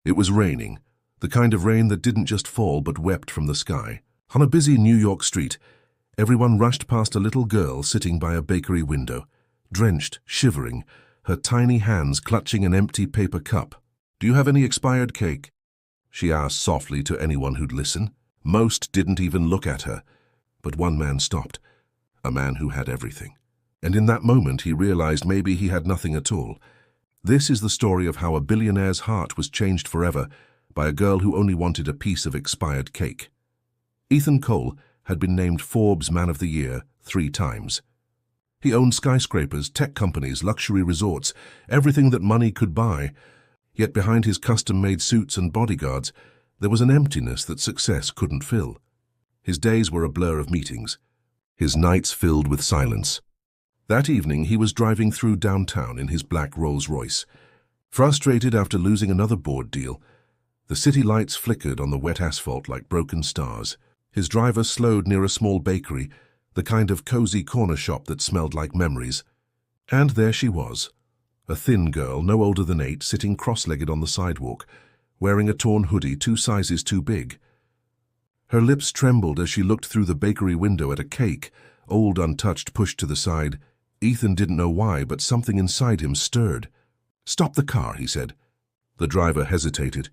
It was raining, the kind of rain that didn't just fall but wept from the sky. On a busy New York street, everyone rushed past a little girl sitting by a bakery window, drenched, shivering, her tiny hands clutching an empty paper cup. "Do you have any expired cake?" she asked softly to anyone who'd listen. Most didn't even look at her, but one man stopped, a man who had everything. And in that moment he realized maybe he had nothing at all. This is the story of how a billionaire's heart was changed forever by a girl who only wanted a piece of expired cake. Ethan Cole had been named Forbes Man of the Year 3 times. He owned skyscrapers, tech companies, luxury resorts, everything that money could buy. Yet behind his custom-made suits and bodyguards, there was an emptiness that success couldn't fill. His days were a blur of meetings, his nights filled with silence. That evening he was driving through downtown in his black Rolls-Royce. Frustrated after losing another board deal, the city lights flickered on the wet asphalt like broken stars. His driver slowed near a small bakery, the kind of cozy corner shop that smelled like memories. And there she was, a thin girl, no older than 8, sitting cross-legged on the sidewalk, wearing a torn hoodie 2 sizes too big. Her lips trembled as she looked through the bakery window at a cake, old untouched, pushed to the side. Ethan didn't know why, but something inside him stirred. "Stop the car," he said. The driver hesitated.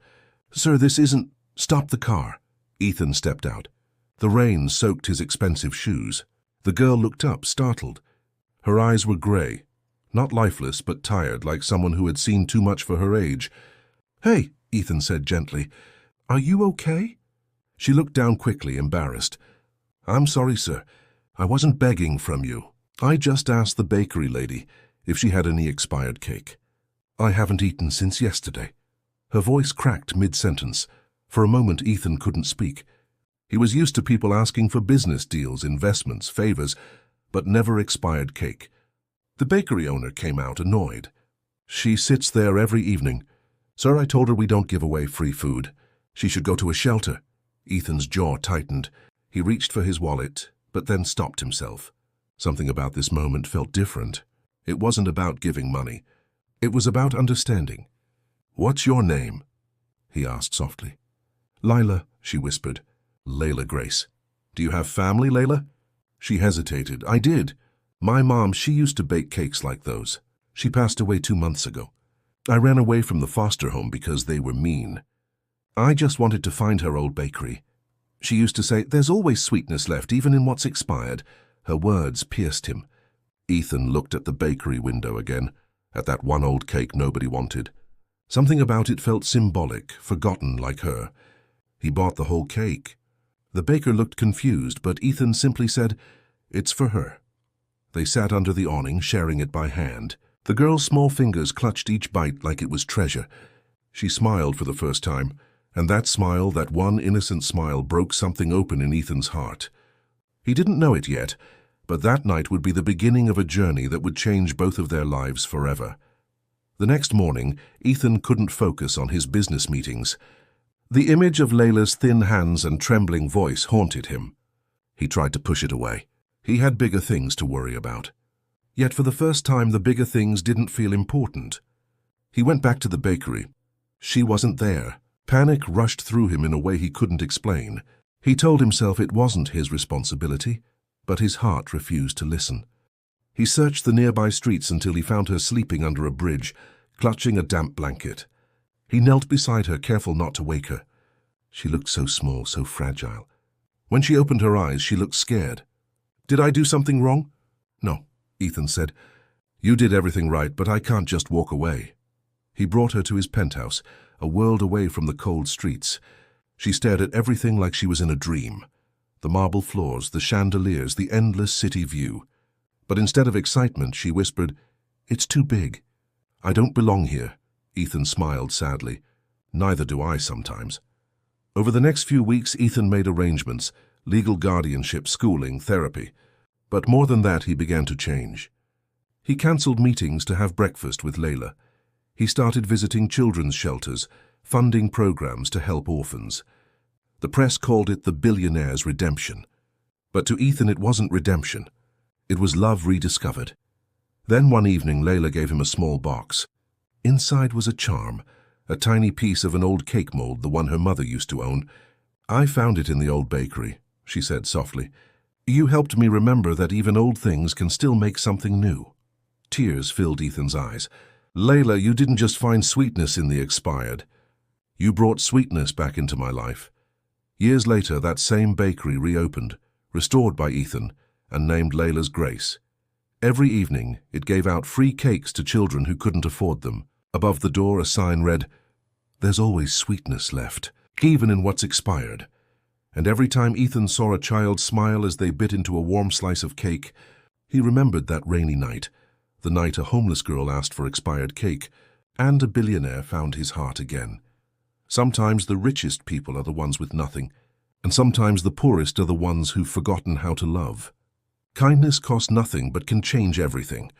"Sir, this isn't—" "Stop the car." Ethan stepped out. The rain soaked his expensive shoes. The girl looked up, startled. Her eyes were gray, not lifeless but tired, like someone who had seen too much for her age. "Hey," Ethan said gently, "are you okay?" She looked down quickly, embarrassed. "I'm sorry, sir. I wasn't begging from you. I just asked the bakery lady if she had any expired cake. I haven't eaten since yesterday." Her voice cracked mid-sentence. For a moment, Ethan couldn't speak. He was used to people asking for business deals, investments, favors, but never expired cake. The bakery owner came out, annoyed. "She sits there every evening. Sir, I told her we don't give away free food. She should go to a shelter." Ethan's jaw tightened. He reached for his wallet, but then stopped himself. Something about this moment felt different. It wasn't about giving money. It was about understanding. "What's your name?" he asked softly. "Lila," she whispered. "Layla Grace. Do you have family, Layla?" She hesitated. "I did. My mom, she used to bake cakes like those. She passed away 2 months ago. I ran away from the foster home because they were mean. I just wanted to find her old bakery. She used to say, 'There's always sweetness left, even in what's expired.'" Her words pierced him. Ethan looked at the bakery window again, at that one old cake nobody wanted. Something about it felt symbolic, forgotten like her. He bought the whole cake. The baker looked confused, but Ethan simply said, "It's for her." They sat under the awning, sharing it by hand. The girl's small fingers clutched each bite like it was treasure. She smiled for the first time, and that smile, that one innocent smile, broke something open in Ethan's heart. He didn't know it yet, but that night would be the beginning of a journey that would change both of their lives forever. The next morning, Ethan couldn't focus on his business meetings. The image of Layla's thin hands and trembling voice haunted him. He tried to push it away. He had bigger things to worry about. Yet for the first time, the bigger things didn't feel important. He went back to the bakery. She wasn't there. Panic rushed through him in a way he couldn't explain. He told himself it wasn't his responsibility, but his heart refused to listen. He searched the nearby streets until he found her sleeping under a bridge, clutching a damp blanket. He knelt beside her, careful not to wake her. She looked so small, so fragile. When she opened her eyes, she looked scared. "Did I do something wrong?" "No," Ethan said. "You did everything right, but I can't just walk away." He brought her to his penthouse, a world away from the cold streets. She stared at everything like she was in a dream. The marble floors, the chandeliers, the endless city view. But instead of excitement, she whispered, "It's too big. I don't belong here." Ethan smiled sadly. "Neither do I sometimes." Over the next few weeks, Ethan made arrangements, legal guardianship, schooling, therapy. But more than that, he began to change. He cancelled meetings to have breakfast with Layla. He started visiting children's shelters, funding programs to help orphans. The press called it the Billionaire's redemption. But to Ethan, it wasn't redemption. It was love rediscovered. Then one evening, Layla gave him a small box. Inside was a charm, a tiny piece of an old cake mold, the one her mother used to own. "I found it in the old bakery," she said softly. "You helped me remember that even old things can still make something new." Tears filled Ethan's eyes. "Layla, you didn't just find sweetness in the expired. You brought sweetness back into my life." Years later, that same bakery reopened, restored by Ethan, and named Layla's Grace. Every evening, it gave out free cakes to children who couldn't afford them. Above the door, a sign read, "There's always sweetness left, even in what's expired." And every time Ethan saw a child smile as they bit into a warm slice of cake, he remembered that rainy night, the night a homeless girl asked for expired cake, and a billionaire found his heart again. Sometimes the richest people are the ones with nothing, and sometimes the poorest are the ones who've forgotten how to love. Kindness costs nothing but can change everything.